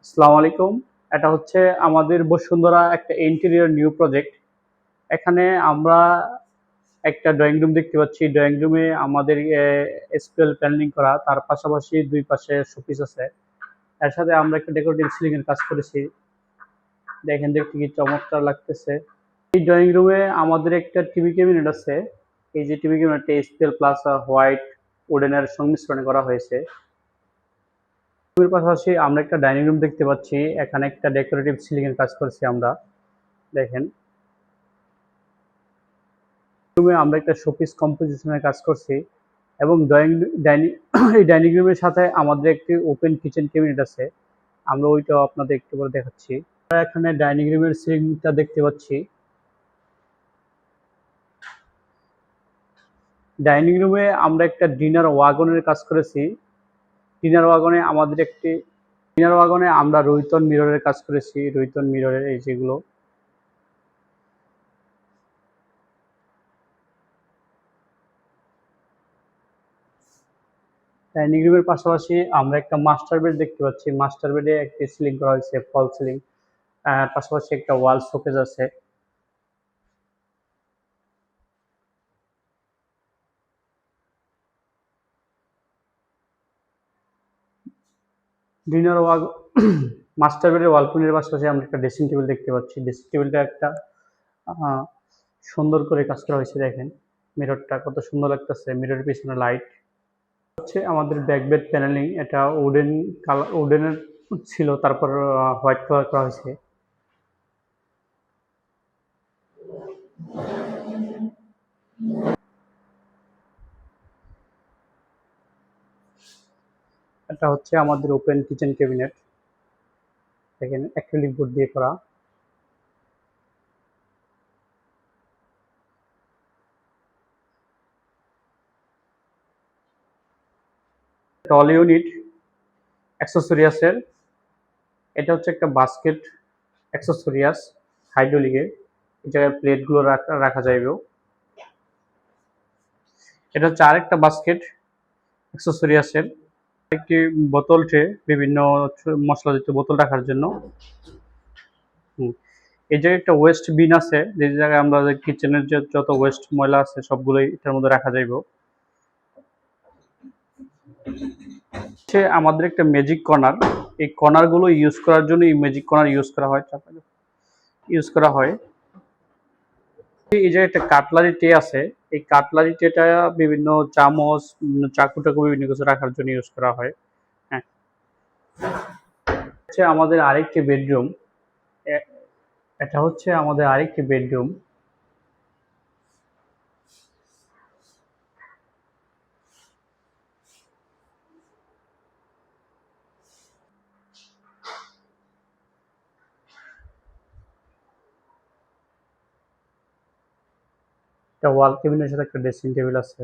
আসসালামু আলাইকুম। এটা হচ্ছে আমাদের বসুন্ধরা একটা ইন্টেরিয়র নিউ প্রজেক্ট। এখানে আমরা একটা ড্রয়িং রুম দেখতে পাচ্ছি। ড্রয়িং রুমে আমাদের এসপিএল প্যানেলিং করা, তার পাশাপাশি দুই পাশে শোপিস আছে। এর সাথে আমরা একটা ডেকোরেটিভ সিলিং এর কাজ করেছি। দেখেন দেখতে কি চমৎকার লাগতেছে। এই ড্রয়িং রুমে আমাদের একটা টিভি ক্যাবিনেট আছে। এই যে টিভি ক্যাবিনেটটা এসপিএল প্লাস হোয়াইট উডেনের সংমিশ্রণে করা হয়েছে। এর পাশাপাশি আমরা একটা ডাইনিং রুম দেখতে পাচ্ছি। এখানে একটা ডেকোরেটিভ সিলিং এর কাজ করেছি আমরা। দেখেন রুমে আমরা একটা শোপিস কম্পোজিশনের কাজ করছি এবং ডাইনিং এই ডাইনিং রুমের সাথে আমাদের একটি ওপেন কিচেন ক্যাবিনেট আছে। আমরা ওইটাও আপনাদের একটু করে দেখাচ্ছি। আমরা এখানে ডাইনিং রুমের সিলিংটা দেখতে পাচ্ছি। ডাইনিং রুমে আমরা একটা ডিনার ওয়াগনের কাজ করেছি। ডিনার ওয়াগনে আমরা রুইতন মিররের কাজ করেছি। রুইতন মিররের এই যেগুলো ডাইনিং রুমের পাশাপাশি আমরা একটা মাস্টার বেড দেখতে পাচ্ছি। মাস্টার বেডে একটি সিলিং করা হয়েছে, ফল সিলিং। পাশাপাশি একটা ওয়াল শোকেজ আছে। ডিনার ওয়াল মাস্টার বেডের ওয়ালকুনির পাশাপাশি আমরা একটা ড্রেসিং টেবিল দেখতে পাচ্ছি। ড্রেসিং টেবিলটা একটা আহ, সুন্দর করে কাজ করা হয়েছে। দেখেন মিররটা কত সুন্দর লাগতেছে, মিররের পিছনে লাইট হচ্ছে আমাদের ব্যাক বেড প্যানেলিং। এটা উডেনের ছিল, তারপর হোয়াইট কালার করা হয়েছে। এটা হচ্ছে আমাদের ওপেন কিচেন ক্যাবিনেট। দেখেন অ্যাক্রিলিক বোর্ড দিয়ে করা। টল ইউনিট অ্যাক্সেসরিয়াসের। এটা হচ্ছে একটা বাস্কেট অ্যাক্সেসরিয়াস হাইড্রোলিকের। এই জায়গায় প্লেটগুলো রাখা যাইবে। এটা হচ্ছে আরেকটা বাস্কেট অ্যাক্সেসরিয়াসের। একটি বোতল ট্রে, বিভিন্ন মশলাযুক্ত বোতল রাখার জন্য। এই জায়গায় একটা ওয়েস্ট বিন আছে, যে জায়গায় আমরা কিচেনের যে যত ওয়েস্ট ময়লা আছে সবগুলোই এটার মধ্যে রাখা যাইব। হচ্ছে আমাদের একটা ম্যাজিক কর্নার। এই কর্নারগুলো ইউজ করার জন্য এই ম্যাজিক কর্নার ইউজ করা হয়। এই যে একটা কাটলারি ট্রে আছে। এই কাটলারি ট্রেটা বিভিন্ন চামচ, চাকু টাকু বিভিন্ন কিছু রাখার জন্য ইউজ করা হয়। হ্যাঁ, হচ্ছে আমাদের আরেকটি বেডরুম। এটা হচ্ছে আমাদের আরেকটি বেডরুম। একটা ওয়াল কেবিনের সাথে একটা ড্রেসিং টেবিল আছে।